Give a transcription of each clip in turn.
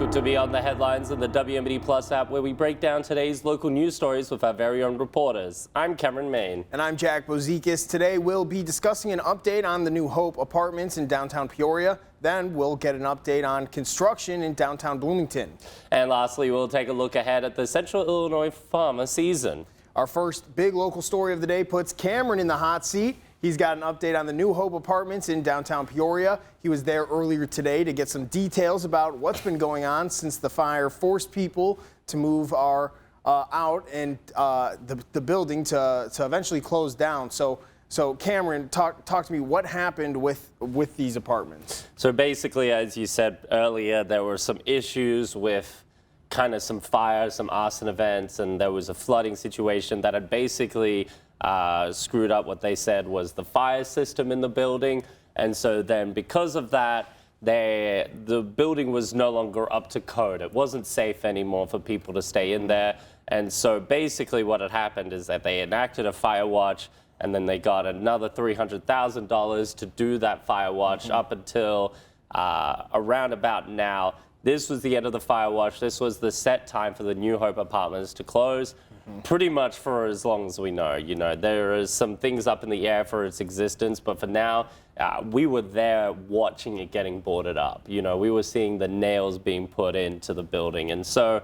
Welcome to Beyond the Headlines on the WMBD Plus app, where we break down today's local news stories with our very own reporters. I'm Cameron Main. And I'm Jack Bozikis. Today we'll be discussing an update on the New Hope apartments in downtown Peoria. Then we'll get an update on construction in downtown Bloomington. And lastly, we'll take a look ahead at the Central Illinois farmer season. Our first big local story of the day puts Cameron in the hot seat. He's got an update on the New Hope apartments in downtown Peoria. He was there earlier today to get some details about what's been going on since the fire forced people to move out and the building to eventually close down. So Cameron, talk to me. What happened with these apartments? So basically, as you said earlier, there were some issues with kind of some fires, some arson events, and there was a flooding situation that had basically screwed up what they said was the fire system in the building. And so then because of that, the building was no longer up to code. It wasn't safe anymore for people to stay in there. And so basically what had happened is that they enacted a fire watch, and then they got another $300,000 to do that fire watch up until around about now. This was the end of the fire watch. This was the set time for the New Hope apartments to close, pretty much for as long as we know. You know, there is some things up in the air for its existence, but for now, we were there watching it getting boarded up. You know, we were seeing the nails being put into the building. And so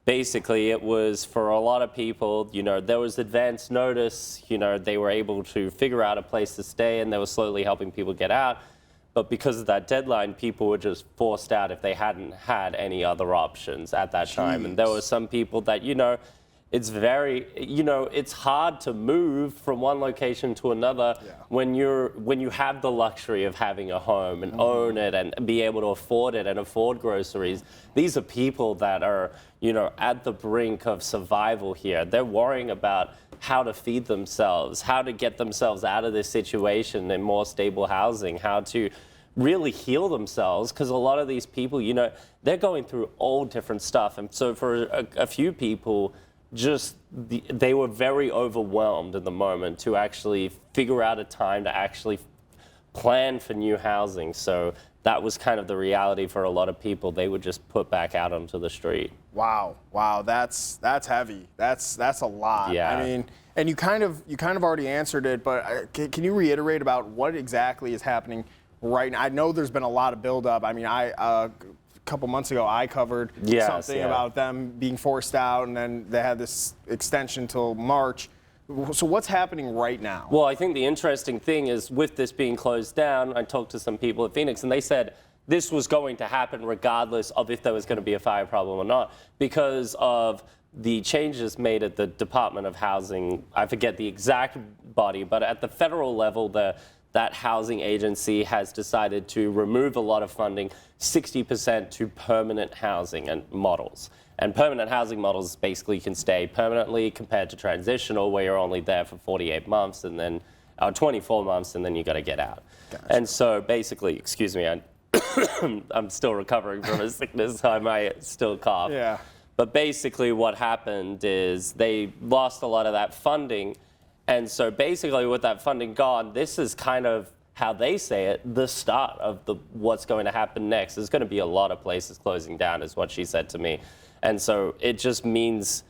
basically it was, for a lot of people, you know, there was advance notice. You know, they were able to figure out a place to stay, and they were slowly helping people get out. But because of that deadline, people were just forced out if they hadn't had any other options at that time. And there were some people that, you know, it's very, you know, it's hard to move from one location to another when you have the luxury of having a home and own it and be able to afford it and afford groceries. These are people that are, you know, at the brink of survival here. They're worrying about how to feed themselves, how to get themselves out of this situation in more stable housing, how to really heal themselves, because a lot of these people, you know, they're going through all different stuff. And so for a few people, they were very overwhelmed in the moment to actually figure out a time to actually plan for new housing. So that was kind of the reality for a lot of people. They would just put back out onto the street. Wow, that's heavy. That's a lot. Yeah. I mean, and you kind of already answered it, but can you reiterate about what exactly is happening right now? I know there's been a lot of buildup. I mean, a couple months ago I covered something about them being forced out, and then they had this extension till March. So what's happening right now? Well, I think the interesting thing is, with this being closed down, I talked to some people at Phoenix, and they said this was going to happen regardless of if there was going to be a fire problem or not, because of the changes made at the Department of Housing. I forget the exact body, but at the federal level, that housing agency has decided to remove a lot of funding, 60% to permanent housing and models. And permanent housing models basically can stay permanently, compared to transitional, where you're only there for 48 months and then 24 months, and then you got to get out. Gotcha. And so basically, excuse me, I'm still recovering from a sickness, so I might still cough. Yeah. But basically what happened is they lost a lot of that funding. And so basically with that funding gone, this is kind of how they say it, the start of what's going to happen next. There's going to be a lot of places closing down, is what she said to me. And so it just means,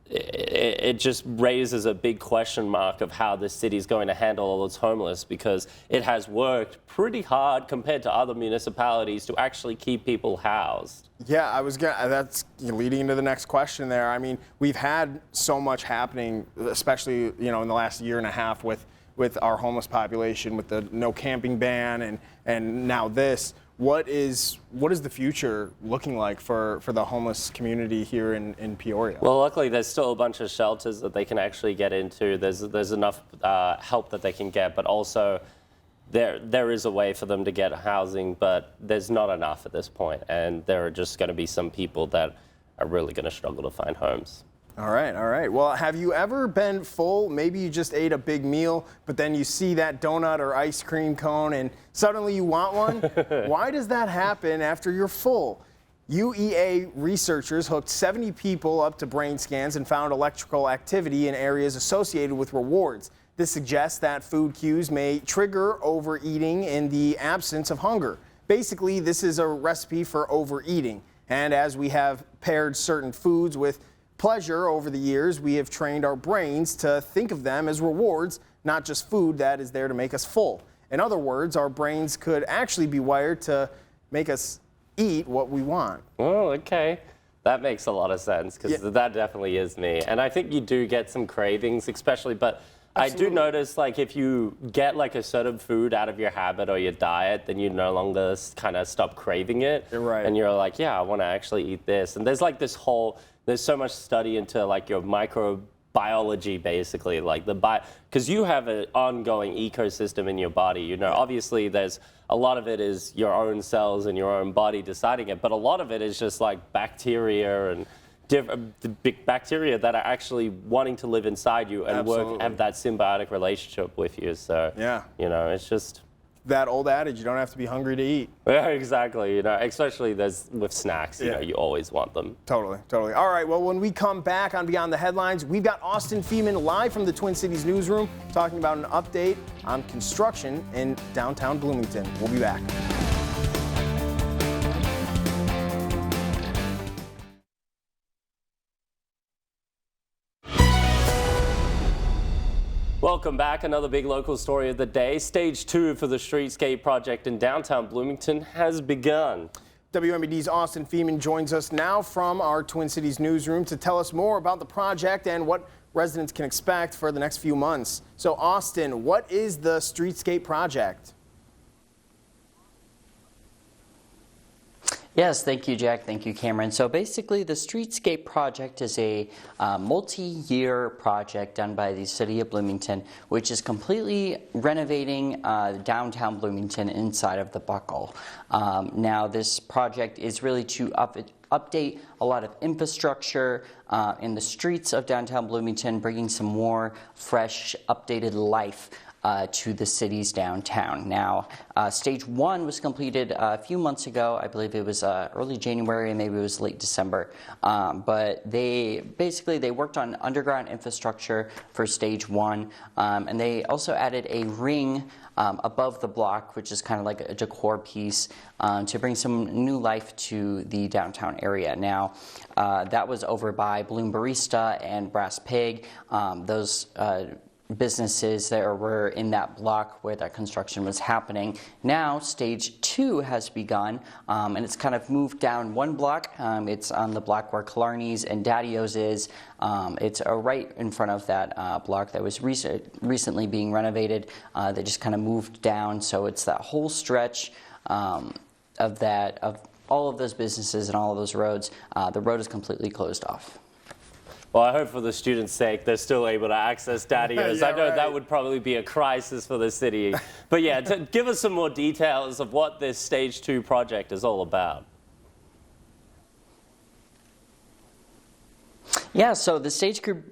it just raises a big question mark of how this city is going to handle all its homeless, because it has worked pretty hard compared to other municipalities to actually keep people housed. Yeah, that's leading into the next question there. I mean, we've had so much happening, especially, you know, in the last year and a half with our homeless population, with the no camping ban and now this. What is the future looking like for the homeless community here in Peoria? Well, luckily there's still a bunch of shelters that they can actually get into. There's enough help that they can get, but also there is a way for them to get housing, but there's not enough at this point, and there are just going to be some people that are really going to struggle to find homes. All right. Well, have you ever been full? Maybe you just ate a big meal, but then you see that donut or ice cream cone and suddenly you want one? Why does that happen after you're full? UEA researchers hooked 70 people up to brain scans and found electrical activity in areas associated with rewards. This suggests that food cues may trigger overeating in the absence of hunger. Basically, this is a recipe for overeating. And as we have paired certain foods with pleasure over the years, we have trained our brains to think of them as rewards, not just food that is there to make us full. In other words, our brains could actually be wired to make us eat what we want. Oh, okay. That makes a lot of sense because that definitely is me. And I think you do get some cravings, especially, but Absolutely. I do notice like if you get like a certain food out of your habit or your diet, then you no longer kind of stop craving it. You're right. And you're like, yeah, I want to actually eat this. And there's like there's so much study into like your microbiology basically, like because you have an ongoing ecosystem in your body. You know, obviously there's a lot of it is your own cells and your own body deciding it, but a lot of it is just like bacteria and the big bacteria that are actually wanting to live inside you and have that symbiotic relationship with you. So, yeah, you know, it's just that old adage, you don't have to be hungry to eat. Yeah, exactly. You know, especially with snacks, you know, you always want them. Totally, totally. All right, well, when we come back on Beyond the Headlines, we've got Austin Feeman live from the Twin Cities newsroom talking about an update on construction in downtown Bloomington. We'll be back. Welcome back. Another big local story of the day. Stage 2 for the Streetscape project in downtown Bloomington has begun. WMBD's Austin Feeman joins us now from our Twin Cities newsroom to tell us more about the project and what residents can expect for the next few months. So, Austin, what is the Streetscape project? Yes, thank you, Jack. Thank you, Cameron. So basically, the Streetscape project is a multi-year project done by the City of Bloomington, which is completely renovating downtown Bloomington inside of the Buckle. Now, this project is really to update a lot of infrastructure in the streets of downtown Bloomington, bringing some more fresh, updated life to the city's downtown. Now, stage 1 was completed a few months ago. I believe it was early January and maybe it was late December. But they worked on underground infrastructure for stage 1, and they also added a ring above the block, which is kind of like a decor piece to bring some new life to the downtown area. Now, that was over by Bloom Barista and Brass Pig. Those businesses that were in that block where that construction was happening. Now stage 2 has begun, and it's kind of moved down one block. It's on the block where Killarney's and Daddy-O's is. It's right in front of that block that was recently being renovated. They just kind of moved down, so it's that whole stretch of all of those businesses and all of those roads. The road is completely closed off. Well, I hope for the students' sake they're still able to access Daddy-O's. Yeah, I know right. that would probably be a crisis for the city. But yeah, give us some more details of what this Stage 2 project is all about. Yeah, so the stage 2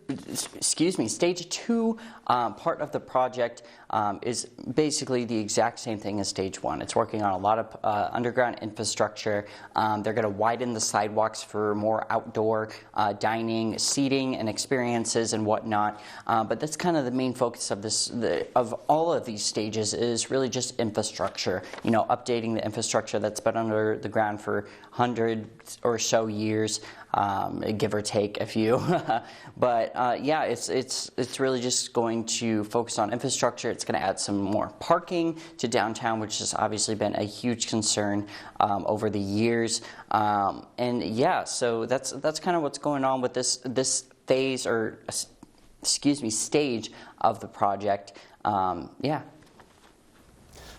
part of the project is basically the exact same thing as stage 1. It's working on a lot of underground infrastructure. They're going to widen the sidewalks for more outdoor dining, seating, and experiences and whatnot. But that's kind of the main focus of of all of these stages is really just infrastructure. You know, updating the infrastructure that's been under the ground for hundreds or so years. Give or take a few, but yeah, it's really just going to focus on infrastructure. It's going to add some more parking to downtown, which has obviously been a huge concern over the years. And yeah, so that's kind of what's going on with this phase or stage of the project. Yeah.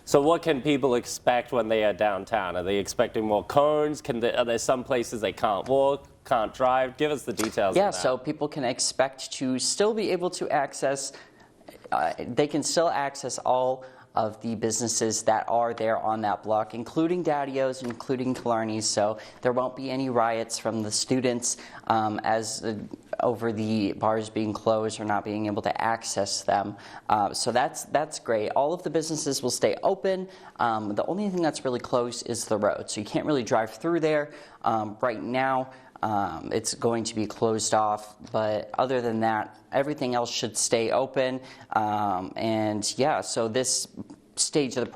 So what can people expect when they are downtown? Are they expecting more cones? Are there some places they can't walk, can't drive? Give us the details. Yeah, of that. so people can expect to still be able to access, they can still access all of the businesses that are there on that block, including Daddy-O's, including Killarney's. So there won't be any riots from the students over the bars being closed or not being able to access them. So that's great. All of the businesses will stay open. The only thing that's really closed is the road. So you can't really drive through there right now. It's going to be closed off, but other than that, everything else should stay open. And yeah, so this stage of the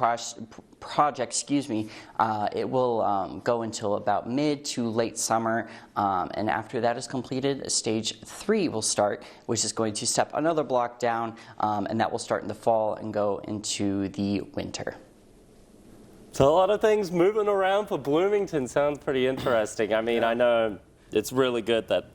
project, it will go until about mid to late summer, and after that is completed, stage 3 will start, which is going to step another block down, and that will start in the fall and go into the winter. So a lot of things moving around for Bloomington. Sounds pretty interesting. I mean, I know it's really good that,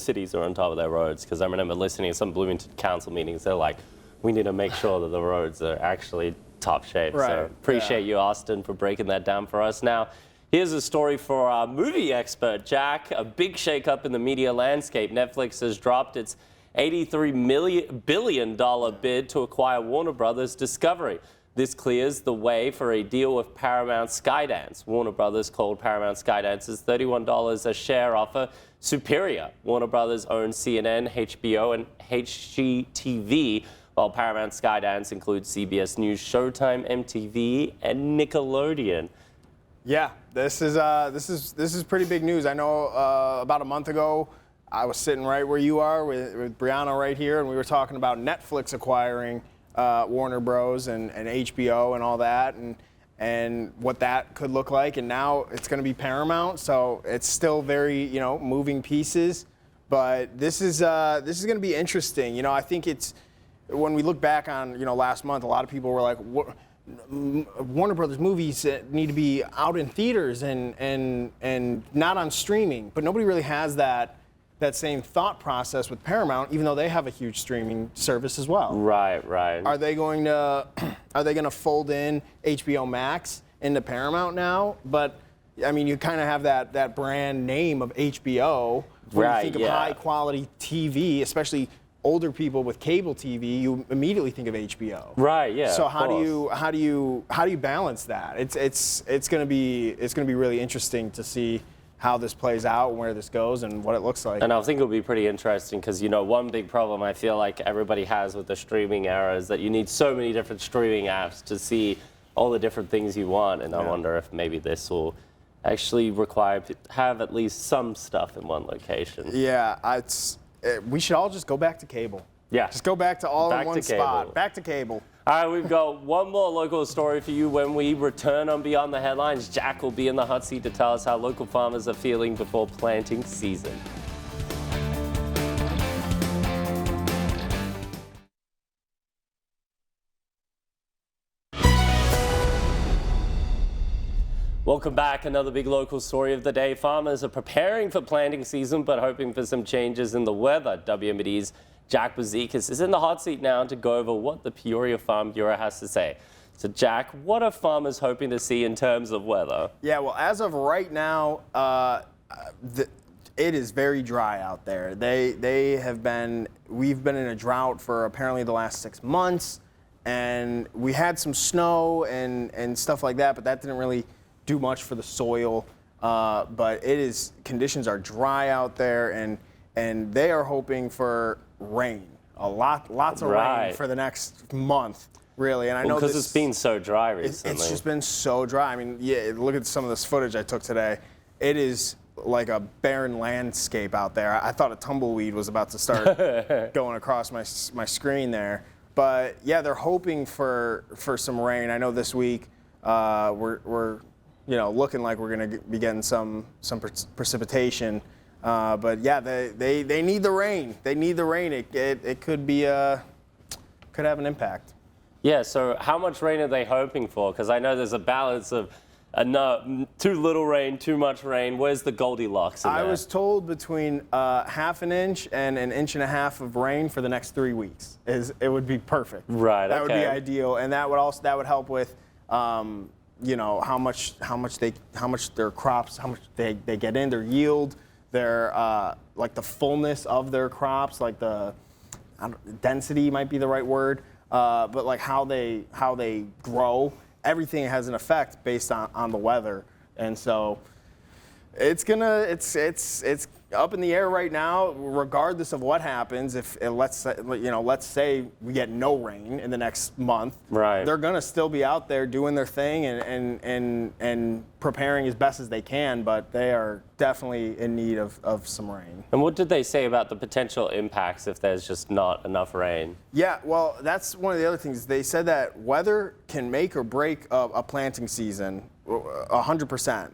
cities are on top of their roads, because I remember listening to some Bloomington council meetings. They're like, we need to make sure that the roads are actually top shape. Right. So appreciate you, Austin, for breaking that down for us. Now, here's a story for our movie expert, Jack. A big shakeup in the media landscape. Netflix has dropped its $83 billion bid to acquire Warner Brothers Discovery. This clears the way for a deal with Paramount Skydance. Warner Brothers called Paramount Skydance's $31 a share offer superior. Warner Brothers owns CNN, HBO, and HGTV, while Paramount Skydance includes CBS News, Showtime, MTV, and Nickelodeon. Yeah, this is pretty big news. I know about a month ago, I was sitting right where you are with Brianna right here, and we were talking about Netflix acquiring Warner Bros. and HBO and all that, and what that could look like. And now it's going to be Paramount, so it's still very moving pieces. But this is going to be interesting. I think it's when we look back on last month, a lot of people were like, Warner Brothers movies need to be out in theaters and not on streaming. But nobody really has that same thought process with Paramount, even though they have a huge streaming service as well. Right. Are they going to fold in HBO Max into Paramount now? But I mean, you kind of have that brand name of HBO. When you think of high quality TV, especially older people with cable TV, you immediately think of HBO. Right. Yeah. So how do you balance that? It's going to be really interesting to see how this plays out, where this goes, and what it looks like. And I think it'll be pretty interesting because, one big problem I feel like everybody has with the streaming era is that you need so many different streaming apps to see all the different things you want. And I wonder if maybe this will actually require to have at least some stuff in one location. Yeah, we should all just go back to cable. Yeah. Just go back to all Back in one to cable. spot. Back to cable. All right, we've got one more local story for you. When we return on Beyond the Headlines, Jack will be in the hot seat to tell us how local farmers are feeling before planting season. Welcome back. Another big local story of the day. Farmers are preparing for planting season, but hoping for some changes in the weather. WMD's Jack Bozikis is in the hot seat now to go over what the Peoria Farm Bureau has to say. So, Jack, what are farmers hoping to see in terms of weather? Yeah, well, as of right now, it is very dry out there. We've been in a drought for apparently the last 6 months, and we had some snow and stuff like that, but that didn't really do much for the soil. But conditions are dry out there, and they are hoping for rain, lots of rain for the next month, really. And I know because it's been so dry recently. It's just been so dry. I mean, yeah, look at some of this footage I took today. It is like a barren landscape out there. I thought a tumbleweed was about to start going across my screen there. But yeah, they're hoping for some rain. I know this week we're looking like we're going to be getting some precipitation. But yeah, they need the rain. They need the rain. It could have an impact. Yeah. So how much rain are they hoping for? Because I know there's a balance of too little rain, too much rain. Where's the Goldilocks in there? I was told between half an inch and an inch and a half of rain for the next 3 weeks. It would be perfect. Right. That would be ideal, and that would help with how much their crops, how much they get in, their yield, their like the fullness of their crops, like the density might be the right word, but like how they grow. Everything has an effect based on the weather, and so it's up in the air right now, regardless of what happens. If let's say we get no rain in the next month, right, they're gonna still be out there doing their thing and preparing as best as they can. But they are definitely in need of some rain. And what did they say about the potential impacts if there's just not enough rain? Yeah, well, that's one of the other things. They said that weather can make or break a planting season 100%.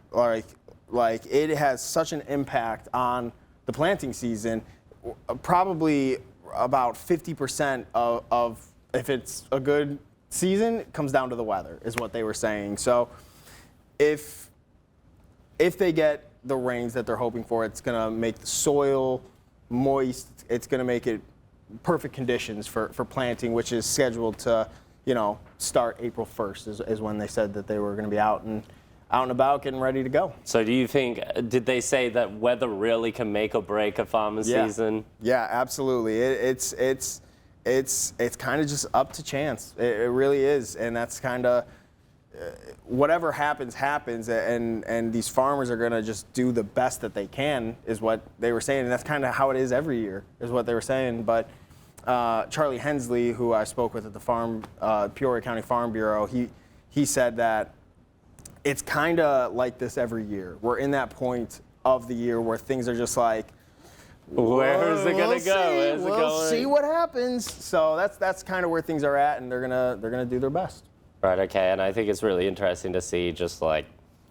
Like it has such an impact on the planting season. Probably about 50% of if it's a good season, it comes down to the weather, is what they were saying. So if they get the rains that they're hoping for, it's going to make the soil moist. It's going to make it perfect conditions for planting, which is scheduled to, start April 1st is when they said that they were going to be out and about getting ready to go. So do you think, did they say that weather really can make or break a farmer's season? Yeah, absolutely. It's kind of just up to chance. It really is. And that's kind of, whatever happens, and these farmers are going to just do the best that they can, is what they were saying. And that's kind of how it is every year, is what they were saying. But Charlie Hensley, who I spoke with at the Peoria County Farm Bureau, he said that it's kind of like this every year. We're in that point of the year where things are just like, where is it going to go? We'll see what happens. So that's kind of where things are at, and they're gonna do their best. Right. Okay. And I think it's really interesting to see just like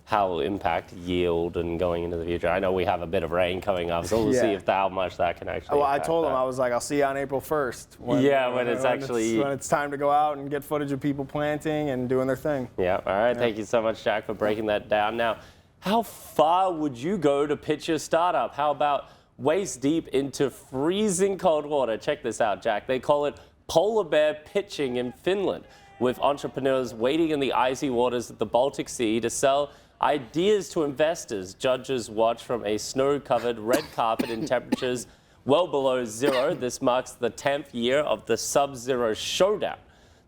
how it will impact yield and going into the future. I know we have a bit of rain coming up, so we'll see how much that can actually. Well, I told him, I was like, I'll see you on April 1st. When it's time to go out and get footage of people planting and doing their thing. Yeah. All right. Yeah. Thank you so much, Jack, for breaking that down. Now, how far would you go to pitch your startup? How about waist deep into freezing cold water? Check this out, Jack. They call it polar bear pitching in Finland, with entrepreneurs waiting in the icy waters of the Baltic Sea to sell ideas to investors. Judges watch from a snow-covered red carpet in temperatures well below zero. This marks the 10th year of the Sub-Zero Showdown.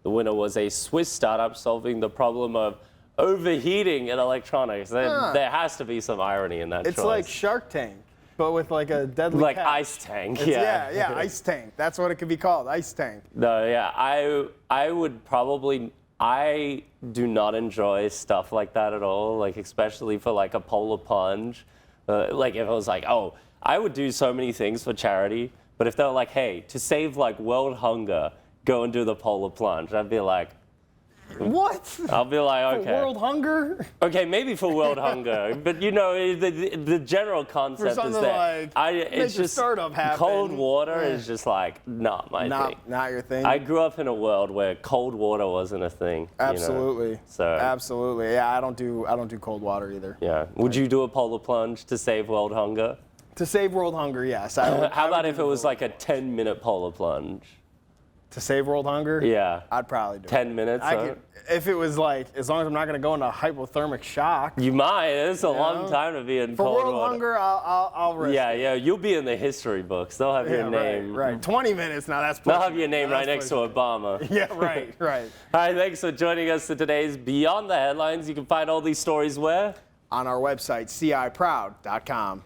The winner was a Swiss startup solving the problem of overheating in electronics. There has to be some irony in that choice. It's like Shark Tank, but with like a deadly like catch. Ice Tank. Yeah, Ice Tank. That's what it could be called, Ice Tank. No, yeah, I would probably. I do not enjoy stuff like that at all, like especially for like a polar plunge. Like if it was like, oh, I would do so many things for charity, but if they were like, hey, to save like world hunger, go and do the polar plunge, I'd be like, what? I'll be like, okay. For world hunger? Okay, maybe for world hunger, but the general concept is that it's just startup happen. Cold water is just like not my thing. Not your thing. I grew up in a world where cold water wasn't a thing. Absolutely. So absolutely. Yeah, I don't do cold water either. Yeah. Would you do a polar plunge to save world hunger? To save world hunger, yes. How about if it was like a 10-minute polar plunge? To save world hunger? Yeah. I'd probably do 10 minutes? If it was like, as long as I'm not going to go into hypothermic shock. You might. It's a long time to be in cold water. For world hunger, I'll risk it. Yeah, you'll be in the history books. They'll have your name. Right. 20 minutes now, that's They'll have your name right next to Obama. Yeah, right. All right, thanks for joining us for today's Beyond the Headlines. You can find all these stories where? On our website, ciproud.com.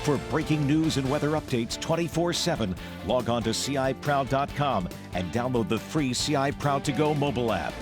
For breaking news and weather updates 24/7, log on to ciproud.com and download the free CI Proud to Go mobile app.